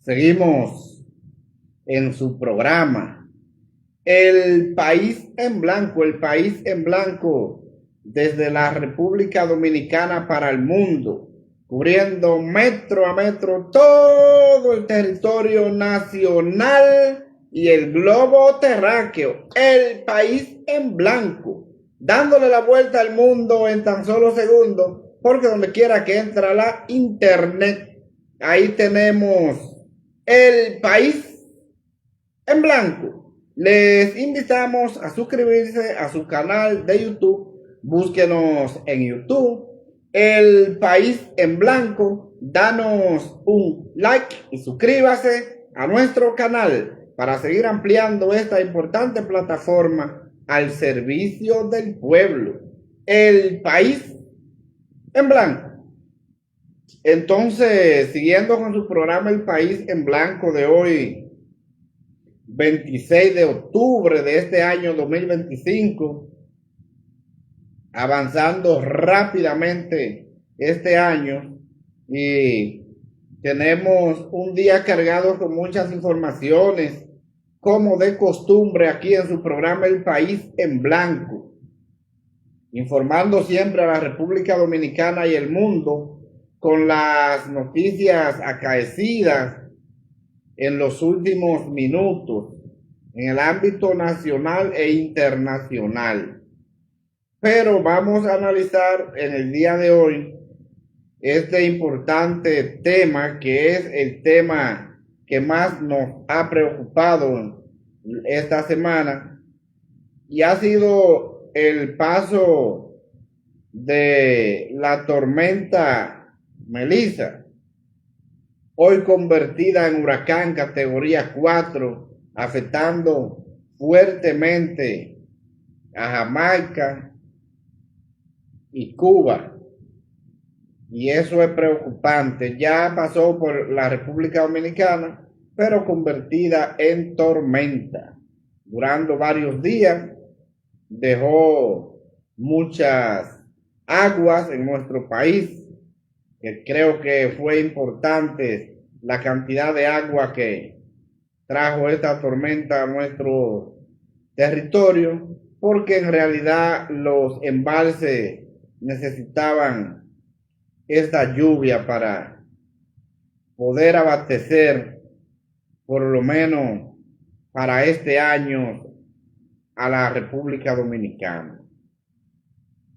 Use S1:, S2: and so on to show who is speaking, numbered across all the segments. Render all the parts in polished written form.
S1: Seguimos en su programa, El País en Blanco, El País en Blanco, desde la República Dominicana para el mundo, cubriendo metro a metro todo el territorio nacional y el globo terráqueo. El País en Blanco, dándole la vuelta al mundo en tan solo segundos, porque donde quiera que entra la internet, ahí tenemos El País en Blanco. Les invitamos a suscribirse a su canal de YouTube. Búsquenos en YouTube, El País en Blanco. Danos un like y suscríbase a nuestro canal para seguir ampliando esta importante plataforma al servicio del pueblo. El País en Blanco. Entonces, siguiendo con su programa El País en Blanco de hoy, 26 de octubre de este año 2025, avanzando rápidamente este año, y tenemos un día cargado con muchas informaciones, como de costumbre aquí en su programa El País en Blanco, informando siempre a la República Dominicana y el mundo con las noticias acaecidas en los últimos minutos en el ámbito nacional e internacional. Pero vamos a analizar en el día de hoy este importante tema, que es el tema que más nos ha preocupado esta semana, y ha sido el paso de la tormenta Melissa, hoy convertida en huracán categoría 4, afectando fuertemente a Jamaica y Cuba. Y eso es preocupante. Ya pasó por la República Dominicana, pero convertida en tormenta. Durando varios días, dejó muchas aguas en nuestro país, que creo que fue importante la cantidad de agua que trajo esta tormenta a nuestro territorio, porque en realidad los embalses necesitaban esta lluvia para poder abastecer, por lo menos para este año, a la República Dominicana.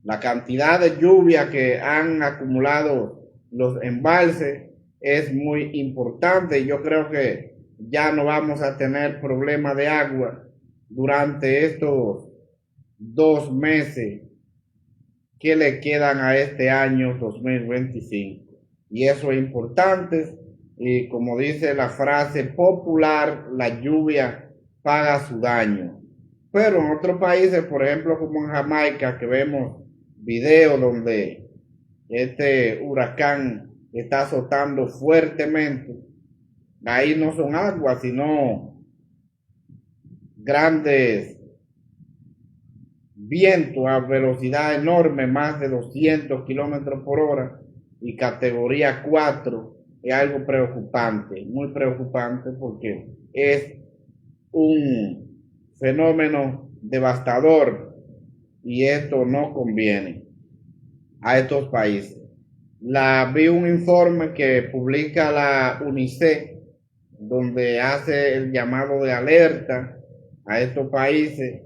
S1: La cantidad de lluvia que han acumulado los embalses es muy importante, y yo creo que ya no vamos a tener problema de agua durante estos 2 meses que le quedan a este año 2025. Y eso es importante, y como dice la frase popular, la lluvia paga su daño. Pero en otros países, por ejemplo como en Jamaica, que vemos videos donde este huracán está azotando fuertemente, ahí no son aguas, sino grandes vientos a velocidad enorme, más de 200 kilómetros por hora, y categoría 4. Es algo preocupante, muy preocupante, porque es un fenómeno devastador, y esto no conviene a estos países. Vi un informe que publica la UNICEF, donde hace el llamado de alerta a estos países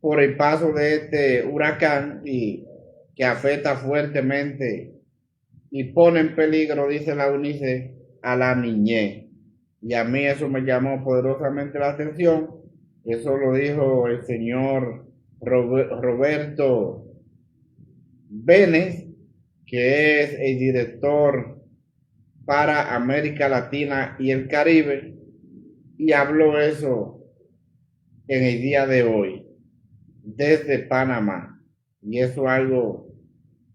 S1: por el paso de este huracán, y que afecta fuertemente y pone en peligro, dice la UNICEF, a la niñez. Y a mí eso me llamó poderosamente la atención. Eso lo dijo el señor Roberto Benes, que es el director para América Latina y el Caribe, y habló eso en el día de hoy desde Panamá. Y eso es algo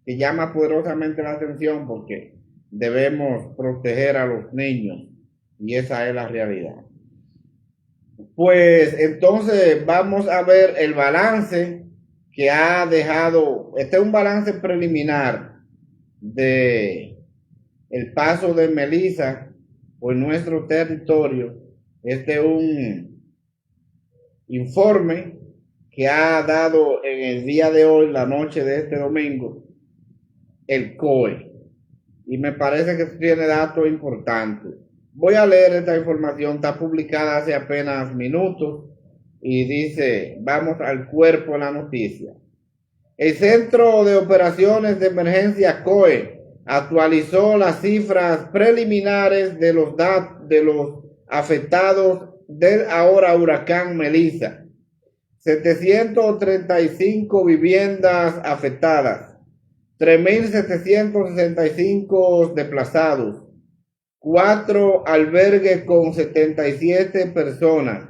S1: que llama poderosamente la atención, porque debemos proteger a los niños, y esa es la realidad. Pues entonces vamos a ver el balance que ha dejado. Este es un balance preliminar de el paso de Melissa por nuestro territorio. Este es un informe que ha dado en el día de hoy, la noche de este domingo, el COE. Y me parece que tiene datos importantes. Voy a leer esta información, está publicada hace apenas minutos y dice, vamos al cuerpo de la noticia. El Centro de Operaciones de Emergencia COE actualizó las cifras preliminares de los afectados del ahora huracán Melissa. 735 viviendas afectadas, 3.765 desplazados, 4 albergues con 77 personas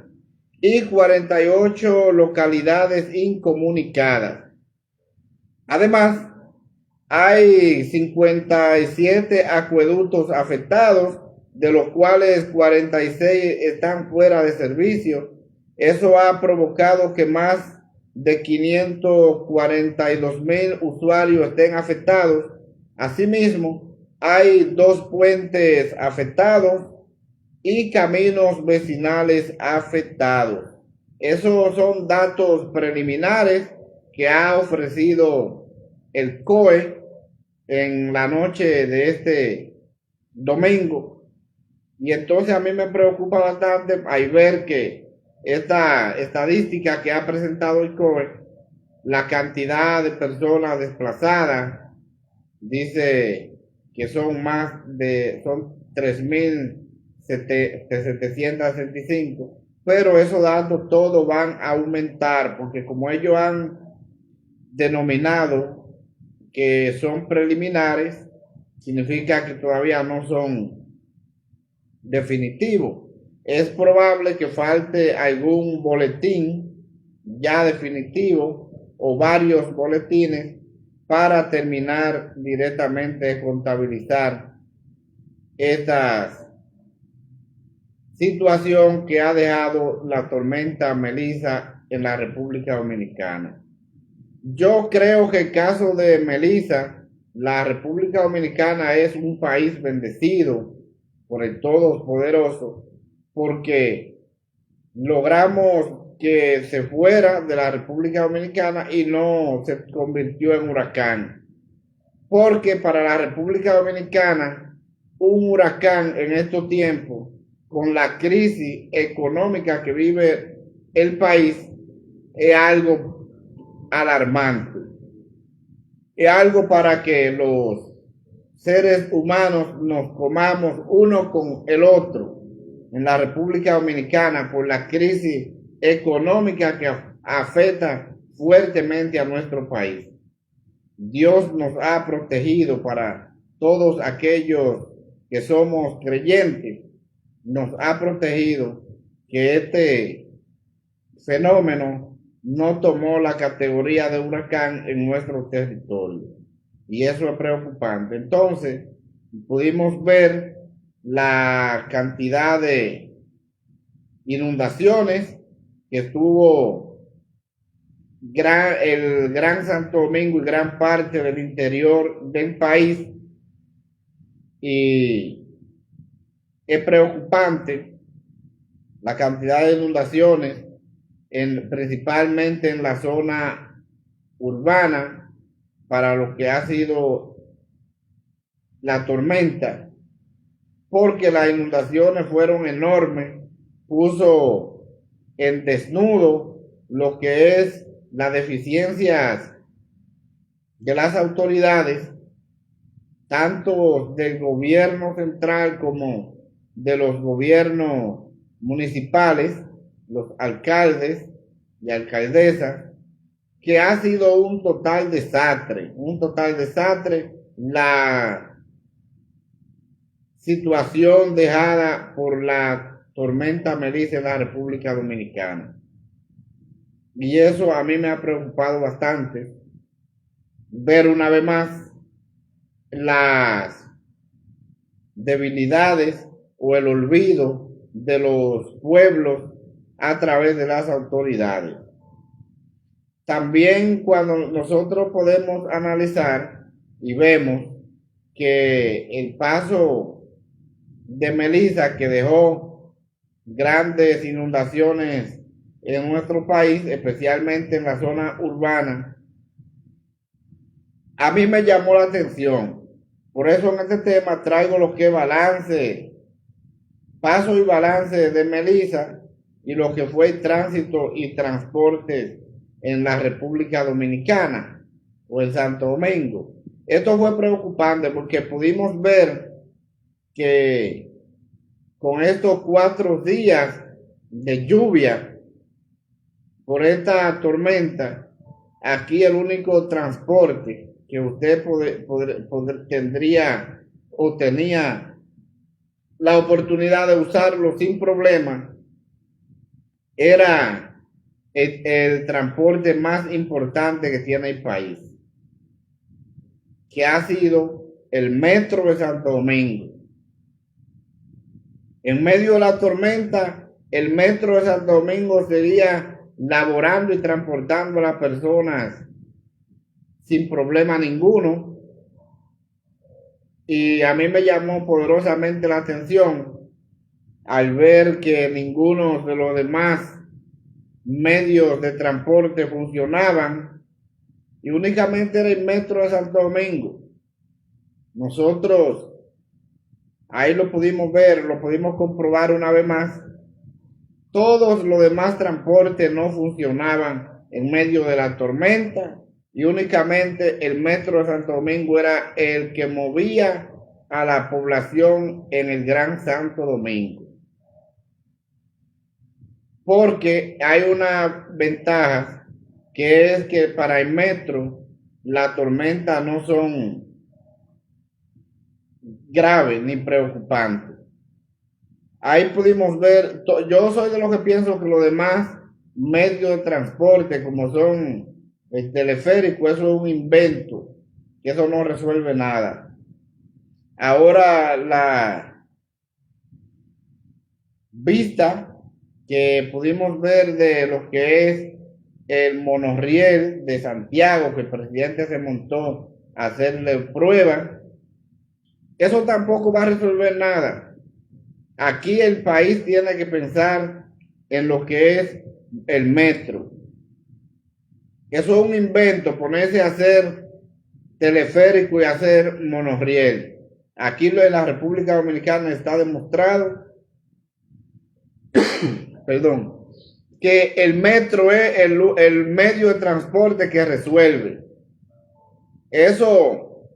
S1: y 48 localidades incomunicadas. Además, hay 57 acueductos afectados, de los cuales 46 están fuera de servicio. Eso ha provocado que más de 542,000 usuarios estén afectados. Asimismo, hay 2 puentes afectados y caminos vecinales afectados. Esos son datos preliminares que ha ofrecido el COE en la noche de este domingo. Y entonces a mí me preocupa bastante al ver que esta estadística que ha presentado el COE, la cantidad de personas desplazadas, dice que son son 3.765, pero esos datos todos van a aumentar, porque como ellos han denominado que son preliminares, significa que todavía no son definitivos. Es probable que falte algún boletín ya definitivo o varios boletines para terminar directamente de contabilizar esta situación que ha dejado la tormenta Melissa en la República Dominicana. Yo creo que el caso de Melissa, la República Dominicana es un país bendecido por el Todopoderoso, porque logramos que se fuera de la República Dominicana y no se convirtió en huracán. Porque para la República Dominicana, un huracán en estos tiempos, con la crisis económica que vive el país, es algo alarmante. Es algo para que los seres humanos nos comamos uno con el otro en la República Dominicana por la crisis económica que afecta fuertemente a nuestro país. Dios nos ha protegido para todos aquellos que somos creyentes, nos ha protegido que este fenómeno no tomó la categoría de huracán en nuestro territorio. Y eso es preocupante. Entonces, pudimos ver la cantidad de inundaciones que tuvo el Gran Santo Domingo y gran parte del interior del país. Y es preocupante la cantidad de inundaciones, principalmente en la zona urbana, para lo que ha sido la tormenta, porque las inundaciones fueron enormes, puso en desnudo lo que es las deficiencias de las autoridades, tanto del gobierno central como de los gobiernos municipales, los alcaldes y alcaldesas, que ha sido un total desastre, la situación dejada por la tormenta Melissa en la República Dominicana. Y eso a mí me ha preocupado bastante, ver una vez más las debilidades o el olvido de los pueblos a través de las autoridades. También cuando nosotros podemos analizar y vemos que el paso de Melissa, que dejó grandes inundaciones en nuestro país, especialmente en la zona urbana, a mí me llamó la atención. Por eso en este tema traigo lo que es balance, paso y balance de Melissa y lo que fue el tránsito y transporte en la República Dominicana o en Santo Domingo. Esto fue preocupante porque pudimos ver que con estos 4 días de lluvia por esta tormenta, aquí el único transporte que usted tendría o tenía la oportunidad de usarlo sin problema era el transporte más importante que tiene el país, que ha sido el metro de Santo Domingo. En medio de la tormenta, el metro de Santo Domingo seguía laborando y transportando a las personas sin problema ninguno. Y a mí me llamó poderosamente la atención al ver que ninguno de los demás medios de transporte funcionaban y únicamente era el metro de Santo Domingo. Nosotros ahí lo pudimos ver, lo pudimos comprobar una vez más. Todos los demás transportes no funcionaban en medio de la tormenta y únicamente el metro de Santo Domingo era el que movía a la población en el Gran Santo Domingo. Porque hay una ventaja, que es que para el metro las tormentas no son graves ni preocupantes. Ahí pudimos ver, yo soy de los que pienso que los demás medios de transporte, como son el teleférico, eso es un invento, que eso no resuelve nada. Ahora la vista que pudimos ver de lo que es el monorriel de Santiago, que el presidente se montó a hacerle prueba, eso tampoco va a resolver nada. Aquí el país tiene que pensar en lo que es el metro. Eso es un invento, ponerse a hacer teleférico y hacer monorriel. Aquí lo de la República Dominicana está demostrado que el metro es el medio de transporte que resuelve. Eso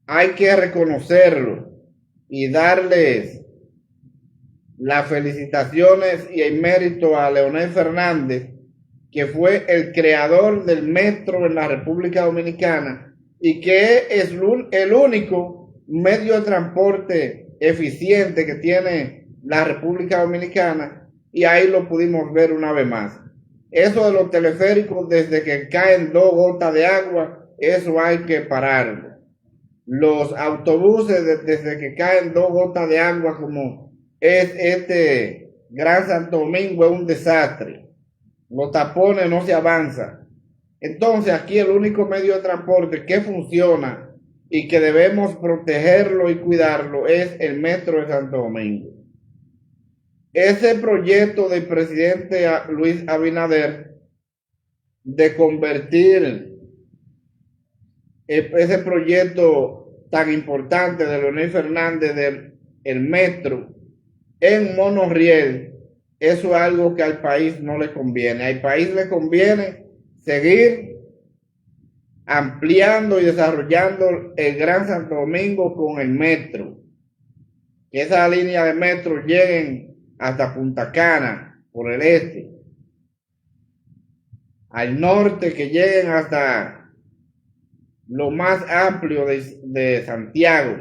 S1: hay que reconocerlo y darles las felicitaciones y el mérito a Leonel Fernández, que fue el creador del metro en la República Dominicana y que es el único medio de transporte eficiente que tiene la República Dominicana, y ahí lo pudimos ver una vez más. Eso de los teleféricos, desde que caen 2 gotas de agua, eso hay que pararlo. Los autobuses, desde que caen 2 gotas de agua, como es este Gran Santo Domingo, es un desastre. Los tapones no se avanza. Entonces aquí el único medio de transporte que funciona y que debemos protegerlo y cuidarlo es el metro de Santo Domingo. Ese proyecto del presidente Luis Abinader de convertir ese proyecto tan importante de Leonel Fernández del metro en monorriel, eso es algo que al país no le conviene. Al país le conviene seguir ampliando y desarrollando el Gran Santo Domingo con el metro. Que esa línea de metro lleguen hasta Punta Cana por el este, al norte, que lleguen hasta lo más amplio de Santiago.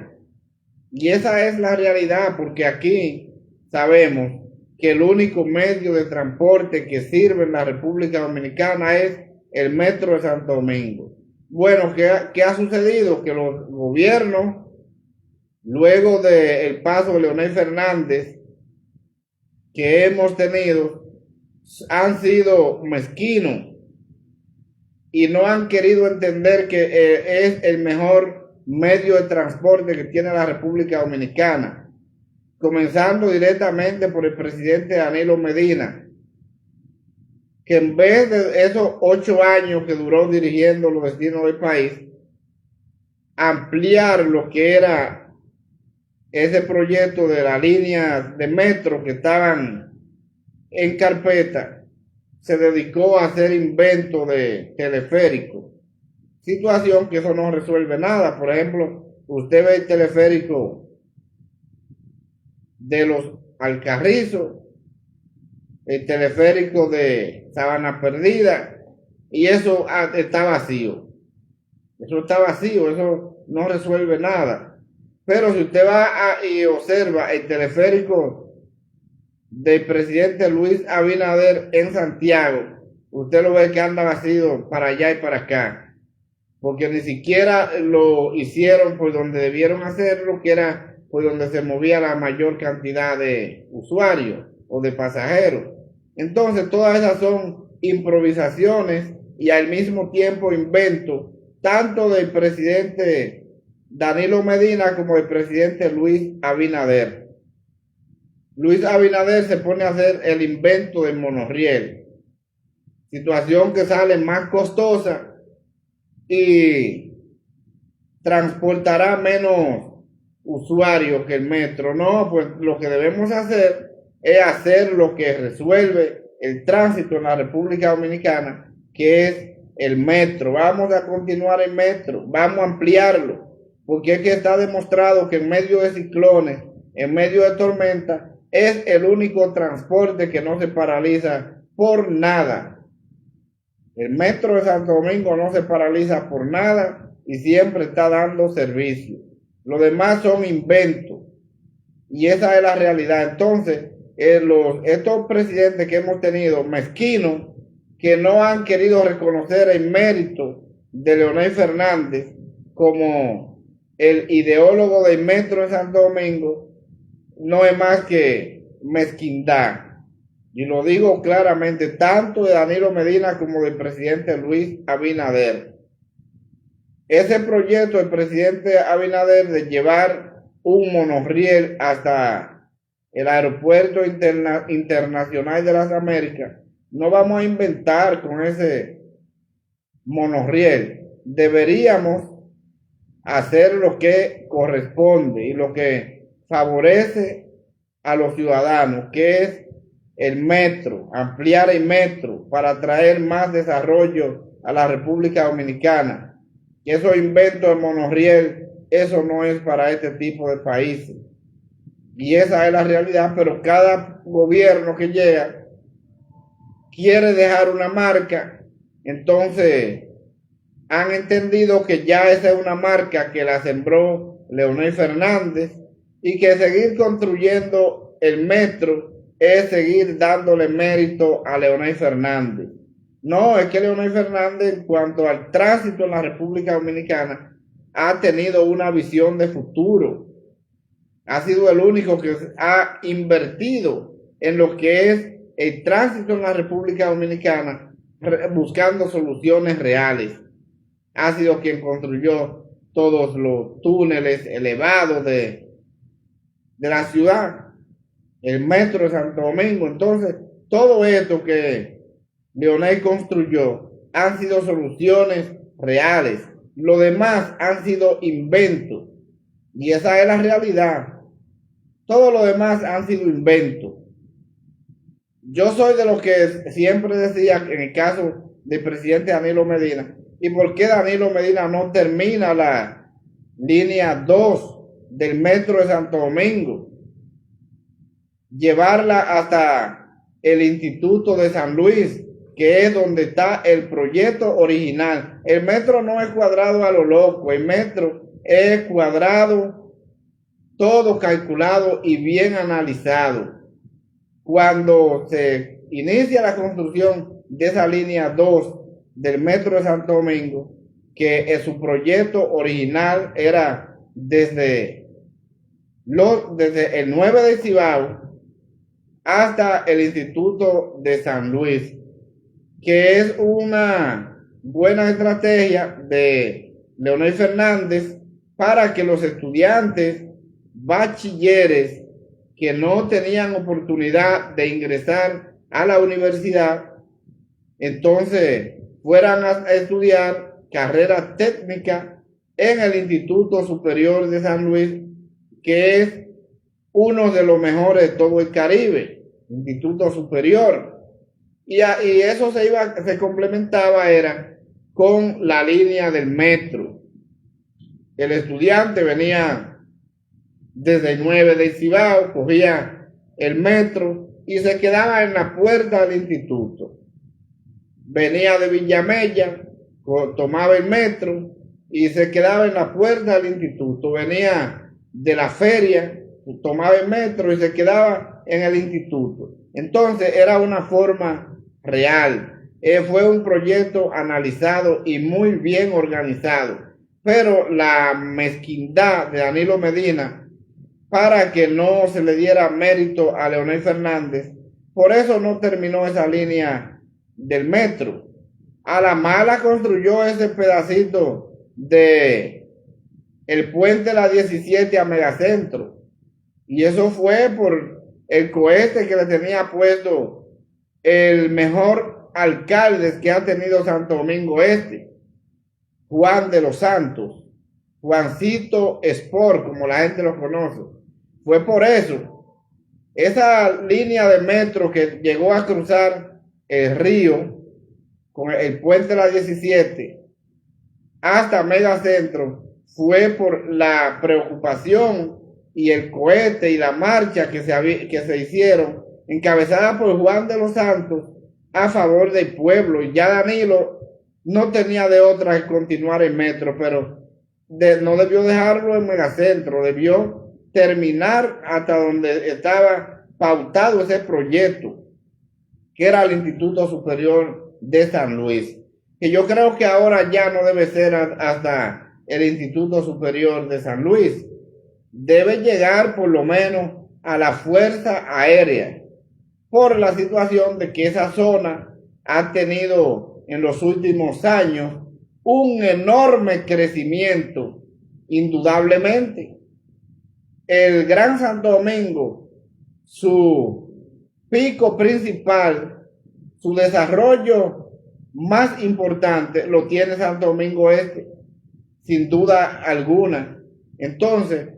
S1: Y esa es la realidad, porque aquí sabemos que el único medio de transporte que sirve en la República Dominicana es el metro de Santo Domingo. Bueno, ¿qué ha sucedido? Que los gobiernos, luego del paso de Leonel Fernández, que hemos tenido han sido mezquinos y no han querido entender que es el mejor medio de transporte que tiene la República Dominicana, comenzando directamente por el presidente Danilo Medina, que en vez de esos 8 años que duró dirigiendo los destinos del país, ampliar lo que era ese proyecto de la línea de metro que estaban en carpeta, se dedicó a hacer invento de teleférico, situación que eso no resuelve nada. Por ejemplo, usted ve el teleférico de los Alcarrizos, el teleférico de Sabana Perdida, y eso está vacío. Eso está vacío, eso no resuelve nada. Pero si usted va y observa el teleférico del presidente Luis Abinader en Santiago, usted lo ve que anda vacío para allá y para acá, porque ni siquiera lo hicieron por donde debieron hacerlo, que era por donde se movía la mayor cantidad de usuarios o de pasajeros. Entonces todas esas son improvisaciones y al mismo tiempo inventos, tanto del presidente Danilo Medina como del presidente Luis Abinader. Luis Abinader se pone a hacer el invento del monorriel, situación que sale más costosa y transportará menos usuarios que el metro. No, pues lo que debemos hacer es hacer lo que resuelve el tránsito en la República Dominicana, que es el metro. Vamos a continuar el metro, vamos a ampliarlo, porque es que está demostrado que en medio de ciclones, en medio de tormentas, es el único transporte que no se paraliza por nada. El metro de Santo Domingo no se paraliza por nada y siempre está dando servicio. Lo demás son inventos y esa es la realidad. Entonces, estos presidentes que hemos tenido, mezquinos, que no han querido reconocer el mérito de Leonel Fernández como el ideólogo del metro de Santo Domingo, no es más que mezquindad. Y lo digo claramente, tanto de Danilo Medina como del presidente Luis Abinader. Ese proyecto del presidente Abinader de llevar un monorriel hasta el aeropuerto internacional de las Américas, no vamos a inventar con ese monorriel. Deberíamos hacer lo que corresponde y lo que favorece a los ciudadanos, que es el metro, ampliar el metro para traer más desarrollo a la República Dominicana. Y esos inventos de monorriel, eso no es para este tipo de países. Y esa es la realidad, pero cada gobierno que llega quiere dejar una marca, entonces han entendido que ya esa es una marca que la sembró Leonel Fernández y que seguir construyendo el metro es seguir dándole mérito a Leonel Fernández. No, es que Leonel Fernández, en cuanto al tránsito en la República Dominicana, ha tenido una visión de futuro. Ha sido el único que ha invertido en lo que es el tránsito en la República Dominicana, buscando soluciones reales. Ha sido quien construyó todos los túneles elevados de la ciudad, el metro de Santo Domingo. Entonces, todo esto que Leonel construyó han sido soluciones reales. Lo demás han sido inventos. Y esa es la realidad. Todo lo demás han sido inventos. Yo soy de los que siempre decía, en el caso del presidente Danilo Medina, ¿y por qué Danilo Medina no termina la línea 2 del metro de Santo Domingo? Llevarla hasta el Instituto de San Luis, que es donde está el proyecto original. El metro no es cuadrado a lo loco, el metro es cuadrado, todo calculado y bien analizado. Cuando se inicia la construcción de esa línea 2 del metro de Santo Domingo, que su proyecto original era desde el 9 de Cibao hasta el Instituto de San Luis, que es una buena estrategia de Leonel Fernández para que los estudiantes bachilleres que no tenían oportunidad de ingresar a la universidad, entonces fueran a estudiar carrera técnica en el Instituto Superior de San Luis, que es uno de los mejores de todo el Caribe, Instituto Superior. Y eso se complementaba era con la línea del metro. El estudiante venía desde el 9 de Cibao, cogía el metro y se quedaba en la puerta del instituto. Venía de Villamella, tomaba el metro y se quedaba en la puerta del instituto. Venía de la feria, tomaba el metro y se quedaba en el instituto. Entonces era una forma real. Fue un proyecto analizado y muy bien organizado. Pero la mezquindad de Danilo Medina, para que no se le diera mérito a Leonel Fernández, por eso no terminó esa línea del metro. A la mala construyó ese pedacito de el puente de la 17 a Megacentro. Y eso fue por el cohete que le tenía puesto el mejor alcalde que ha tenido Santo Domingo Este, Juan de los Santos, Juancito Sport, como la gente lo conoce. Fue por eso. Esa línea de metro que llegó a cruzar el río con el puente de la 17 hasta Megacentro fue por la preocupación y el cohete y la marcha que se hicieron, encabezada por Juan de los Santos, a favor del pueblo. Y ya Danilo no tenía de otra que continuar el metro, pero no debió dejarlo en Megacentro, debió terminar hasta donde estaba pautado ese proyecto, que era el Instituto Superior de San Luis, que yo creo que ahora ya no debe ser hasta el Instituto Superior de San Luis, debe llegar por lo menos a la Fuerza Aérea, por la situación de que esa zona ha tenido en los últimos años un enorme crecimiento, indudablemente. El Gran Santo Domingo, su pico principal, su desarrollo más importante lo tiene Santo Domingo Este, sin duda alguna. Entonces,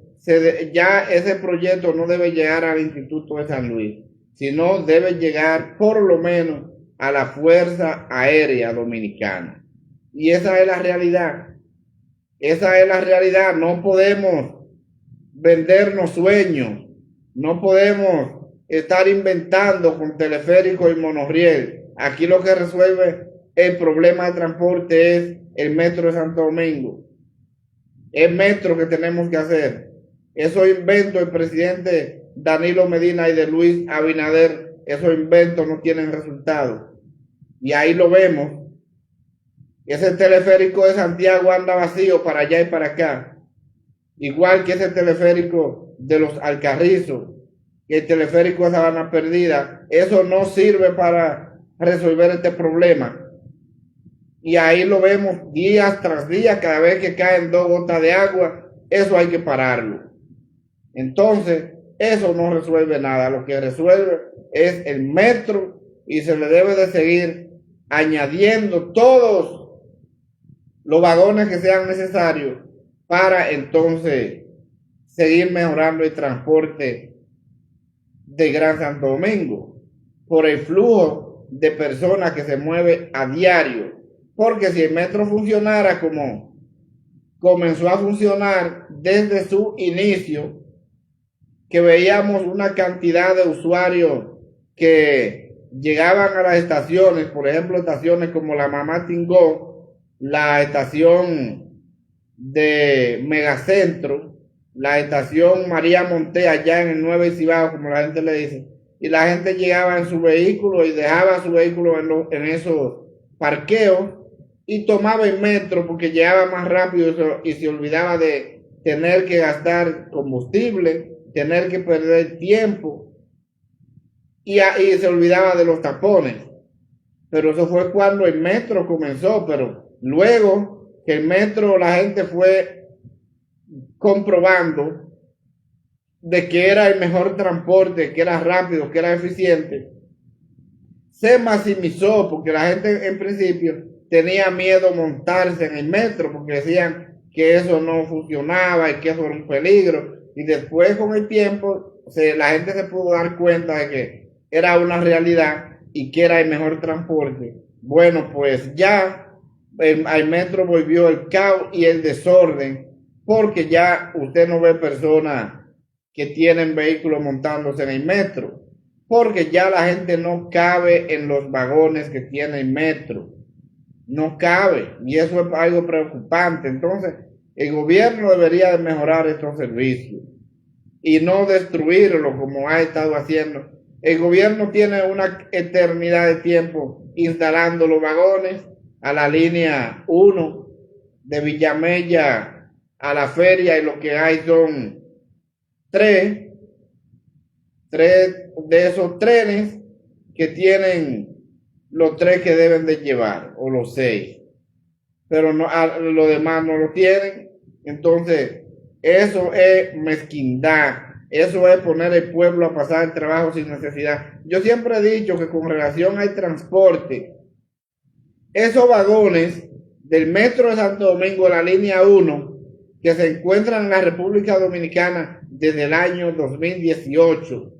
S1: ya ese proyecto no debe llegar al Instituto de San Luis, sino debe llegar por lo menos a la Fuerza Aérea Dominicana. Y esa es la realidad. Esa es la realidad. No podemos vendernos sueños. No podemos estar inventando con teleférico y monorriel. Aquí lo que resuelve el problema de transporte es el metro de Santo Domingo. El metro que tenemos que hacer. Esos inventos del presidente Danilo Medina y de Luis Abinader, esos inventos no tienen resultado. Y ahí lo vemos. Ese teleférico de Santiago anda vacío para allá y para acá. Igual que ese teleférico de los Alcarrizos, y el teleférico de Sabana Perdida. Eso no sirve para resolver este problema. Y ahí lo vemos día tras día, cada vez que caen 2 gotas de agua, eso hay que pararlo. Entonces, eso no resuelve nada. Lo que resuelve es el metro y se le debe de seguir añadiendo todos los vagones que sean necesarios para entonces seguir mejorando el transporte de Gran Santo Domingo por el flujo de personas que se mueve a diario. Porque si el metro funcionara como comenzó a funcionar desde su inicio, que veíamos una cantidad de usuarios que llegaban a las estaciones, por ejemplo, estaciones como la Mamá Tingó, la estación de Megacentro, la estación María Monte, allá en el 9 Cibao, como la gente le dice, y la gente llegaba en su vehículo y dejaba su vehículo en esos parqueos y tomaba el metro porque llegaba más rápido y se olvidaba de tener que gastar combustible, tener que perder tiempo. y se olvidaba de los tapones. Pero eso fue cuando el metro comenzó, pero luego que el metro la gente fue comprobando de que era el mejor transporte, que era rápido, que era eficiente, se maximizó porque la gente en principio tenía miedo montarse en el metro porque decían que eso no funcionaba y que eso era un peligro. Y después con el tiempo la gente se pudo dar cuenta de que era una realidad y que era el mejor transporte. Bueno, pues ya al metro volvió el caos y el desorden porque ya usted no ve personas que tienen vehículos montándose en el metro, porque ya la gente no cabe en los vagones que tiene el metro, no cabe, y eso es algo preocupante. Entonces, el gobierno debería de mejorar estos servicios y no destruirlo como ha estado haciendo. El gobierno tiene una eternidad de tiempo instalando los vagones a la línea 1 de Villamella a la feria, y lo que hay son tres de esos trenes que tienen los tres que deben de llevar, o los 6, pero no, los demás no lo tienen. Entonces, eso es mezquindad, eso es poner al pueblo a pasar el trabajo sin necesidad. Yo siempre he dicho que con relación al transporte, esos vagones del metro de Santo Domingo, la línea 1, que se encuentran en la República Dominicana desde el año 2018,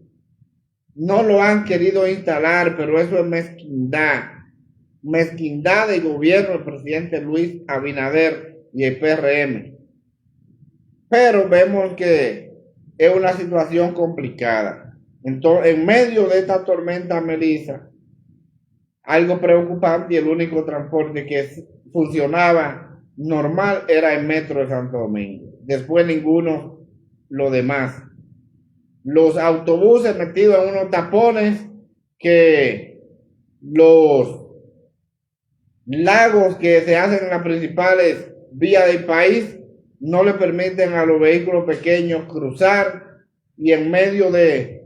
S1: no lo han querido instalar, pero eso es mezquindad del gobierno del presidente Luis Abinader y el PRM. Pero vemos que es una situación complicada. Entonces, en medio de esta tormenta Melissa, algo preocupante, y el único transporte que funcionaba normal era el metro de Santo Domingo. Después ninguno, lo demás. Los autobuses metidos en unos tapones que los lagos que se hacen en las principales vías del país no le permiten a los vehículos pequeños cruzar, y en medio de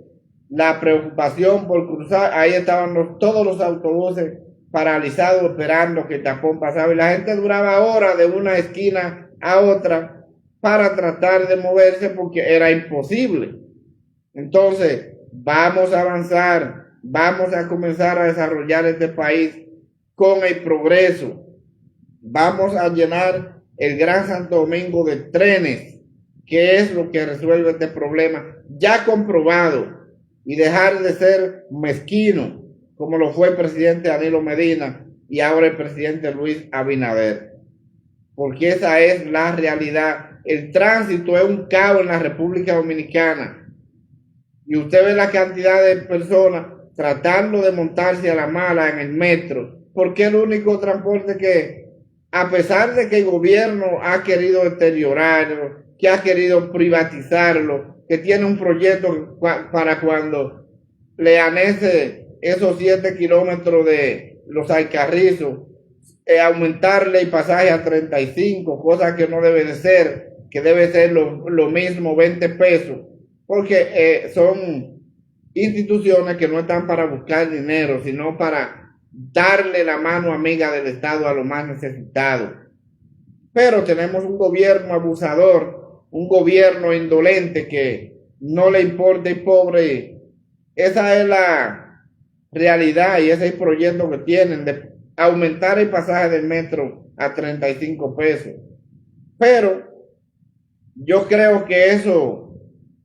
S1: la preocupación por cruzar, ahí estaban todos los autobuses paralizados esperando que el tapón pasaba, y la gente duraba horas de una esquina a otra para tratar de moverse porque era imposible. Entonces, vamos a avanzar, vamos a comenzar a desarrollar este país con el progreso. Vamos a llenar el Gran Santo Domingo de trenes, que es lo que resuelve este problema ya comprobado, y dejar de ser mezquino como lo fue el presidente Danilo Medina y ahora el presidente Luis Abinader, porque esa es la realidad. El tránsito es un caos en la República Dominicana, y usted ve la cantidad de personas tratando de montarse a la mala en el metro, porque es el único transporte que, a pesar de que el gobierno ha querido deteriorarlo, que ha querido privatizarlo, que tiene un proyecto para cuando le anexe esos 7 kilómetros de los Alcarrizos, aumentarle el pasaje a 35, cosa que no debe de ser, que debe ser lo mismo, 20 pesos, porque son instituciones que no están para buscar dinero, sino para darle la mano amiga del Estado a los más necesitados. Pero tenemos un gobierno abusador, un gobierno indolente que no le importa el pobre. Esa es la realidad y ese es el proyecto que tienen de aumentar el pasaje del metro a 35 pesos. Pero yo creo que eso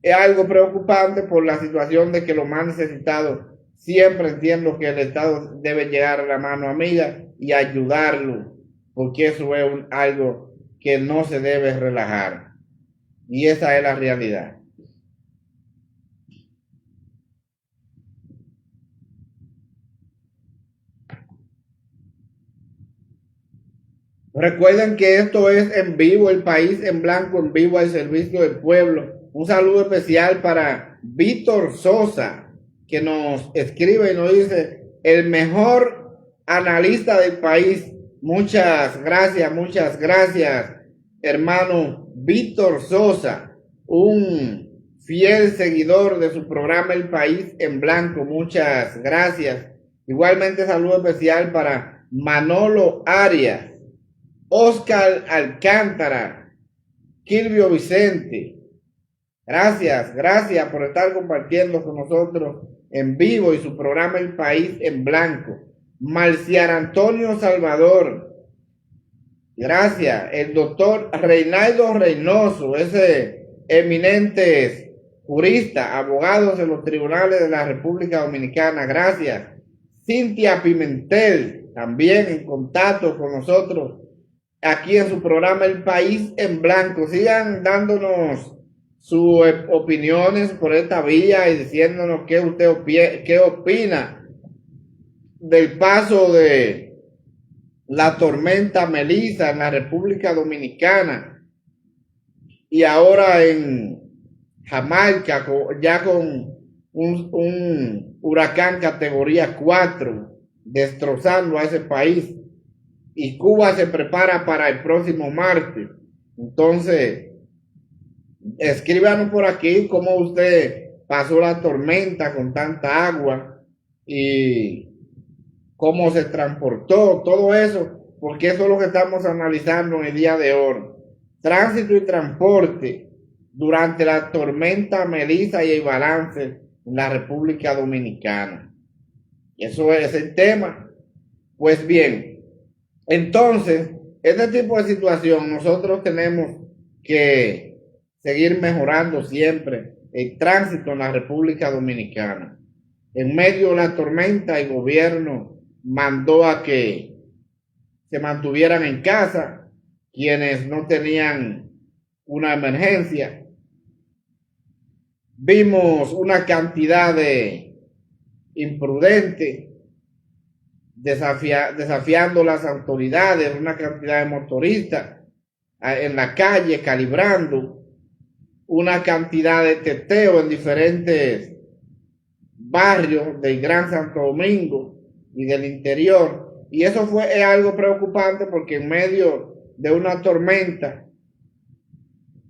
S1: es algo preocupante por la situación de que los más necesitados, siempre entiendo que el Estado debe llegar a la mano amiga y ayudarlo, porque eso es algo que no se debe relajar. Y esa es la realidad. Recuerden que esto es en vivo, el país en blanco, en vivo al servicio del pueblo. Un saludo especial para Víctor Sosa, que nos escribe y nos dice, el mejor analista del país. Muchas gracias, hermano Víctor Sosa. Un fiel seguidor de su programa El País en Blanco. Muchas gracias. Igualmente saludo especial para Manolo Arias, Oscar Alcántara, Kilvio Vicente. Gracias por estar compartiendo con nosotros en vivo y su programa El País en Blanco. Marciar Antonio Salvador. Gracias. El doctor Reinaldo Reynoso, ese eminente jurista, abogado de los tribunales de la República Dominicana. Gracias. Cintia Pimentel, también en contacto con nosotros aquí en su programa El País en Blanco. Sigan dándonos sus opiniones por esta vía y diciéndonos qué opina del paso de la tormenta Melissa en la República Dominicana y ahora en Jamaica ya con un huracán categoría 4 destrozando a ese país, y Cuba se prepara para el próximo martes. Entonces, escríbanos por aquí cómo usted pasó la tormenta con tanta agua y cómo se transportó, todo eso, porque eso es lo que estamos analizando en el día de hoy. Tránsito y transporte durante la tormenta Melissa y el balance en la República Dominicana. Eso es el tema. Pues bien, entonces, este tipo de situación nosotros tenemos que seguir mejorando siempre el tránsito en la República Dominicana. En medio de la tormenta, el gobierno mandó a que se mantuvieran en casa quienes no tenían una emergencia. Vimos una cantidad de imprudentes desafiando las autoridades, una cantidad de motoristas en la calle calibrando, una cantidad de teteo en diferentes barrios del Gran Santo Domingo y del interior, y eso es algo preocupante porque en medio de una tormenta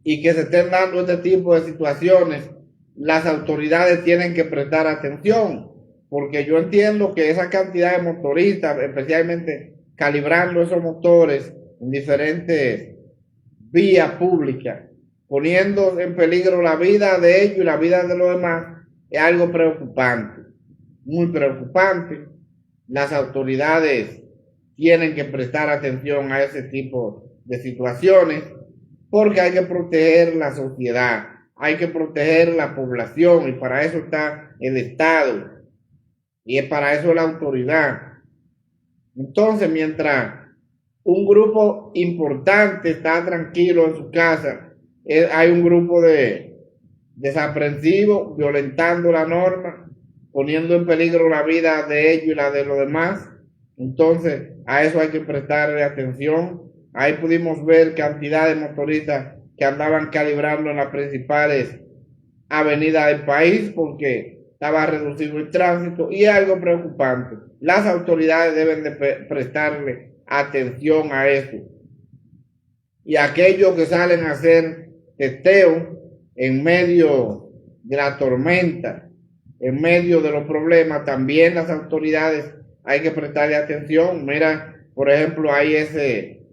S1: y que se estén dando este tipo de situaciones, las autoridades tienen que prestar atención, porque yo entiendo que esa cantidad de motoristas, especialmente calibrando esos motores en diferentes vías públicas, poniendo en peligro la vida de ellos y la vida de los demás, es algo preocupante, muy preocupante. Las autoridades tienen que prestar atención a ese tipo de situaciones porque hay que proteger la sociedad, hay que proteger la población, y para eso está el Estado y es para eso la autoridad. Entonces, mientras un grupo importante está tranquilo en su casa, hay un grupo de desaprensivos violentando la norma, poniendo en peligro la vida de ellos y la de los demás. Entonces, a eso hay que prestarle atención. Ahí pudimos ver cantidad de motoristas que andaban calibrando en las principales avenidas del país porque estaba reducido el tránsito, y es algo preocupante. Las autoridades deben de prestarle atención a eso. Y aquellos que salen a hacer testeo en medio de la tormenta, en medio de los problemas, también las autoridades hay que prestarle atención. Mira, por ejemplo, hay ese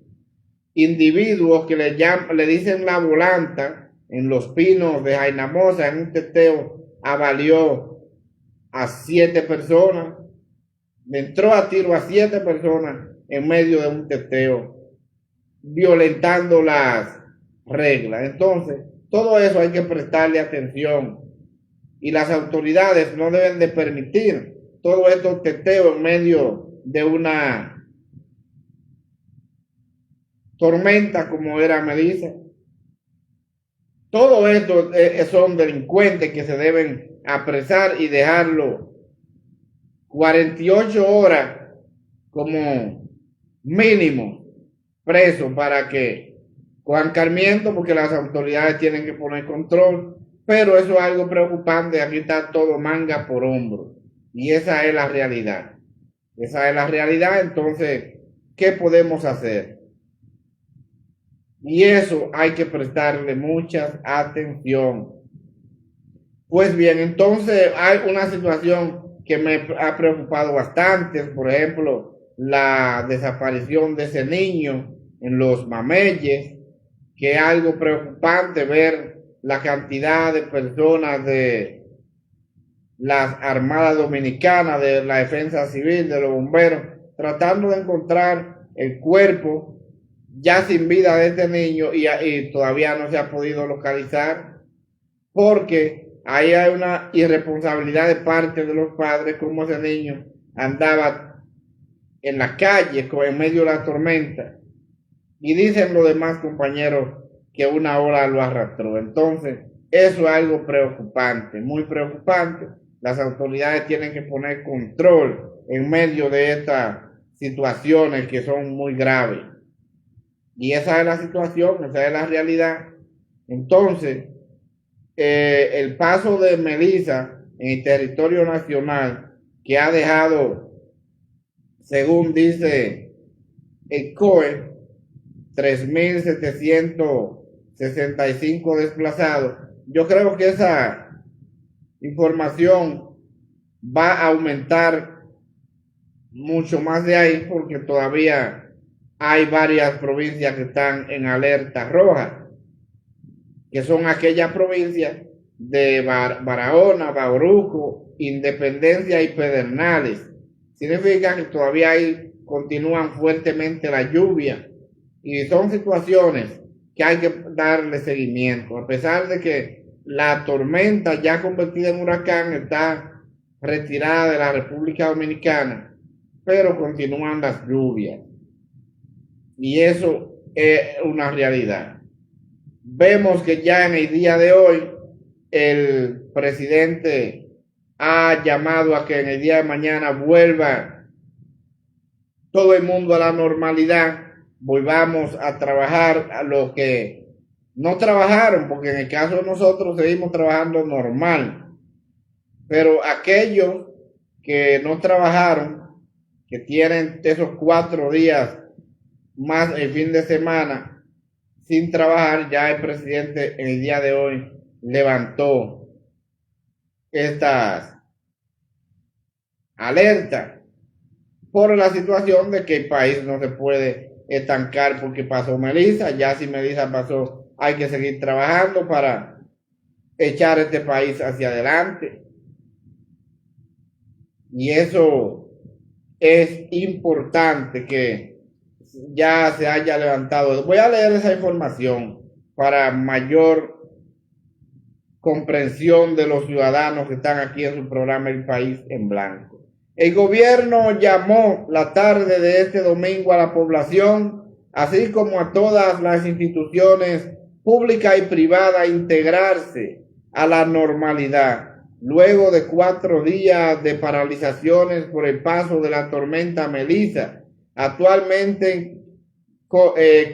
S1: individuo que le dicen la volanta en Los Pinos de Jainamosa, en un testeo avalió a 7 personas, le entró a tiro a 7 personas en medio de un testeo, violentando las reglas. Entonces, todo eso hay que prestarle atención, y las autoridades no deben de permitir todo estos testeos en medio de una tormenta como era Melissa. Todo esto son delincuentes que se deben apresar y dejarlo 48 horas como mínimo preso para que cojan carmiento, porque las autoridades tienen que poner control. Pero eso es algo preocupante. Aquí está todo manga por hombro, y esa es la realidad. Esa es la realidad. Entonces, ¿qué podemos hacer? Y eso hay que prestarle mucha atención. Pues bien, entonces hay una situación que me ha preocupado bastante, por ejemplo, la desaparición de ese niño en los Mameyes, que es algo preocupante ver la cantidad de personas de las Armadas Dominicanas, de la Defensa Civil, de los bomberos, tratando de encontrar el cuerpo ya sin vida de este niño y todavía no se ha podido localizar, porque ahí hay una irresponsabilidad de parte de los padres, como ese niño andaba en la calle en medio de la tormenta, y dicen los demás compañeros que una ola lo arrastró. Entonces, eso es algo preocupante, muy preocupante. Las autoridades tienen que poner control en medio de estas situaciones que son muy graves. Y esa es la situación, esa es la realidad. Entonces, el paso de Melissa en el territorio nacional, que ha dejado, según dice el COE, 3.765 desplazados. Yo creo que esa información va a aumentar mucho más de ahí, porque todavía hay varias provincias que están en alerta roja, que son aquellas provincias de Barahona, Bauruco, Independencia y Pedernales. Significa que todavía continúan fuertemente la lluvia, y son situaciones que hay que darle seguimiento, a pesar de que la tormenta ya convertida en huracán está retirada de la República Dominicana, pero continúan las lluvias, y eso es una realidad. Vemos que ya en el día de hoy el presidente ha llamado a que en el día de mañana vuelva todo el mundo a la normalidad, volvamos a trabajar a los que no trabajaron, porque en el caso de nosotros seguimos trabajando normal, pero aquellos que no trabajaron, que tienen esos 4 días más el fin de semana sin trabajar, ya el presidente en el día de hoy levantó estas alertas por la situación de que el país no se puede estancar porque pasó Melissa. Ya si Melissa pasó, hay que seguir trabajando para echar este país hacia adelante, y eso es importante que ya se haya levantado. Voy a leer esa información para mayor comprensión de los ciudadanos que están aquí en su programa El País en Blanco. El gobierno llamó la tarde de este domingo a la población, así como a todas las instituciones públicas y privadas, a integrarse a la normalidad luego de 4 días de paralizaciones por el paso de la tormenta Melissa, actualmente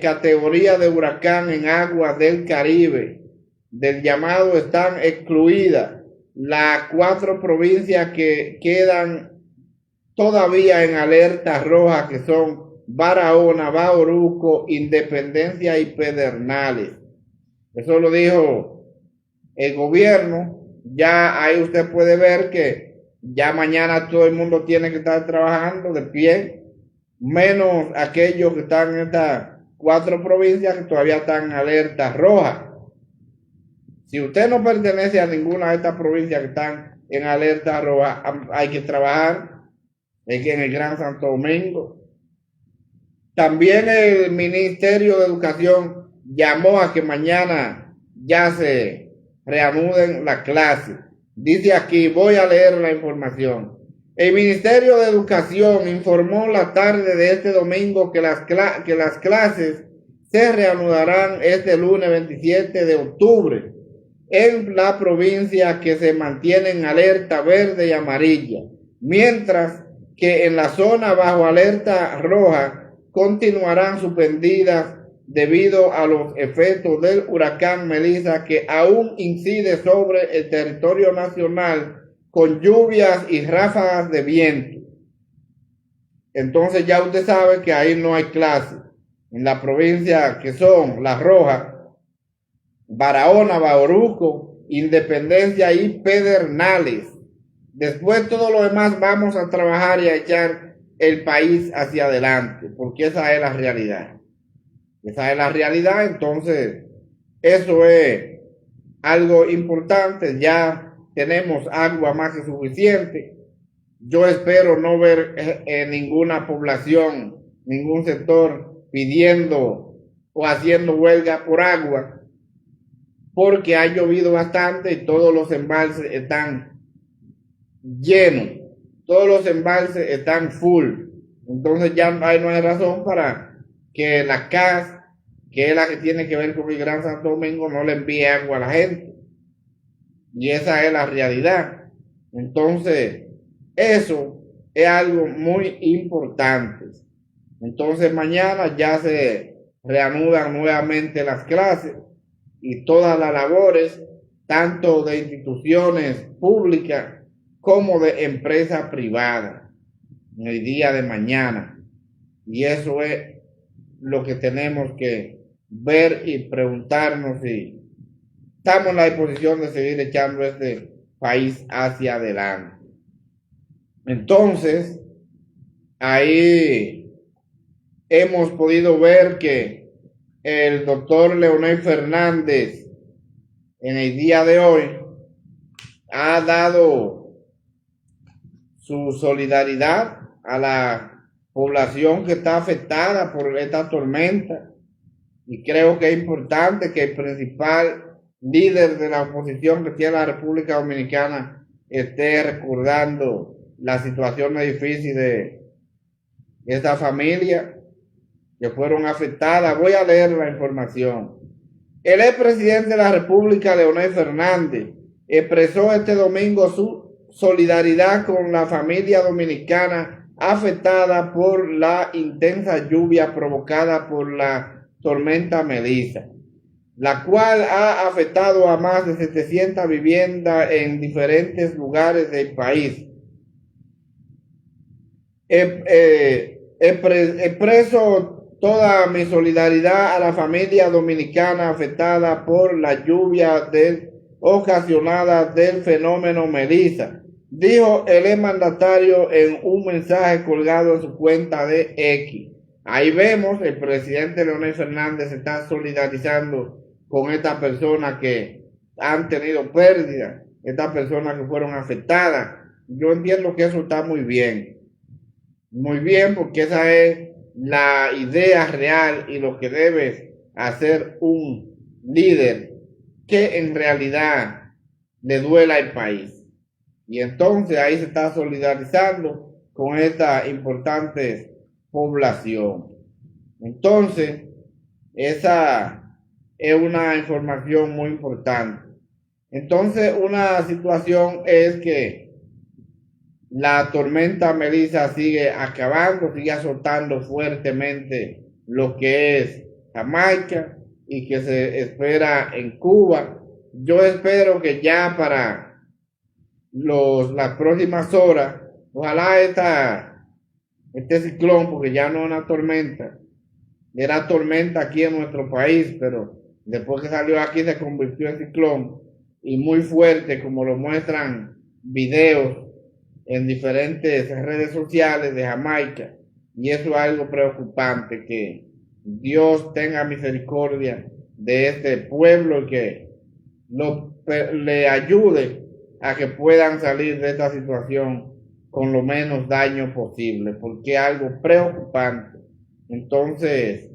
S1: categoría de huracán en aguas del Caribe. Del llamado están excluidas las 4 provincias que quedan todavía en alerta roja, que son Barahona, Bauruco, Independencia y Pedernales. Eso lo dijo el gobierno. Ya ahí usted puede ver que ya mañana todo el mundo tiene que estar trabajando de pie, menos aquellos que están en estas 4 provincias que todavía están en alerta roja. Si usted no pertenece a ninguna de estas provincias que están en alerta roja, hay que trabajar en el Gran Santo Domingo. También el Ministerio de Educación llamó a que mañana ya se reanuden las clases. Dice aquí, voy a leer la información. El Ministerio de Educación informó la tarde de este domingo que las clases se reanudarán este lunes 27 de octubre en la provincia que se mantiene en alerta verde y amarilla, mientras que en la zona bajo alerta roja continuarán suspendidas debido a los efectos del huracán Melissa, que aún incide sobre el territorio nacional con lluvias y ráfagas de viento. Entonces ya usted sabe que ahí no hay clases. En la provincia que son La Roja, Barahona, Bauruco, Independencia y Pedernales. Después todo lo demás vamos a trabajar y a echar el país hacia adelante, porque esa es la realidad. Esa es la realidad, entonces eso es algo importante. Ya tenemos agua más que suficiente. Yo espero no ver ninguna población, ningún sector pidiendo o haciendo huelga por agua, porque ha llovido bastante y todos los embalses están llenos, todos los embalses están full. Entonces ya no hay razón para que la CAS, que es la que tiene que ver con el Gran Santo Domingo, no le envíe agua a la gente. Y esa es la realidad. Entonces, eso es algo muy importante. Entonces, mañana ya se reanudan nuevamente las clases y todas las labores, tanto de instituciones públicas como de empresas privadas, en el día de mañana. Y eso es lo que tenemos que ver y preguntarnos si estamos en la disposición de seguir echando este país hacia adelante. Entonces, ahí hemos podido ver que el doctor Leonel Fernández en el día de hoy ha dado su solidaridad a la población que está afectada por esta tormenta, y creo que es importante que el principal líder de la oposición que tiene la República Dominicana esté recordando la situación difícil de esta familia que fueron afectadas. Voy a leer la información. El expresidente de la República, Leonel Fernández, expresó este domingo su solidaridad con la familia dominicana afectada por la intensa lluvia provocada por la tormenta Melissa, la cual ha afectado a más de 700 viviendas en diferentes lugares del país. Expreso toda mi solidaridad a la familia dominicana afectada por la lluvia ocasionada del fenómeno Melissa, dijo el mandatario en un mensaje colgado en su cuenta de X. Ahí vemos, el presidente Leonel Fernández se está solidarizando con estas personas que han tenido pérdidas, estas personas que fueron afectadas. Yo entiendo que eso está muy bien, porque esa es la idea real y lo que debe hacer un líder que en realidad le duela al país. Y entonces ahí se está solidarizando con esta importante población. Entonces, esa es una información muy importante. Entonces, una situación es que la tormenta Melissa sigue acabando, sigue azotando fuertemente lo que es Jamaica y que se espera en Cuba. Yo espero que ya para las próximas horas, ojalá este ciclón, porque ya no es una tormenta, era tormenta aquí en nuestro país, pero después que salió aquí se convirtió en ciclón, y muy fuerte, como lo muestran videos en diferentes redes sociales de Jamaica. Y eso es algo preocupante, que Dios tenga misericordia de este pueblo y que le ayude a que puedan salir de esta situación con lo menos daño posible, porque es algo preocupante. Entonces,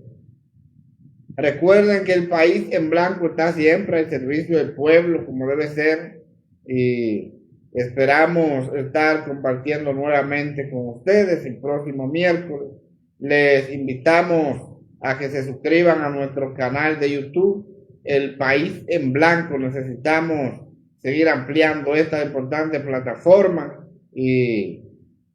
S1: recuerden que el país en blanco está siempre al servicio del pueblo, como debe ser, y esperamos estar compartiendo nuevamente con ustedes el próximo miércoles. Les invitamos a que se suscriban a nuestro canal de YouTube, El País en Blanco. Necesitamos seguir ampliando esta importante plataforma y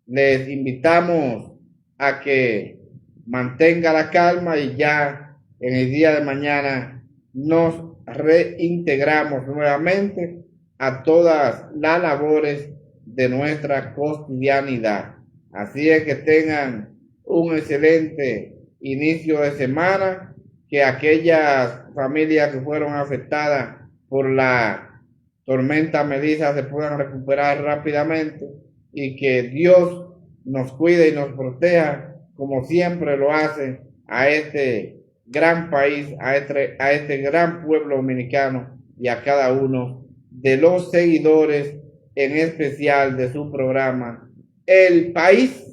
S1: les invitamos a que mantenga la calma, y ya en el día de mañana nos reintegramos nuevamente a todas las labores de nuestra cotidianidad. Así es que tengan un excelente inicio de semana, que aquellas familias que fueron afectadas por la tormenta Melissa se puedan recuperar rápidamente y que Dios nos cuide y nos proteja como siempre lo hace a este gran país, a este gran pueblo dominicano y a cada uno de los seguidores, en especial de su programa El País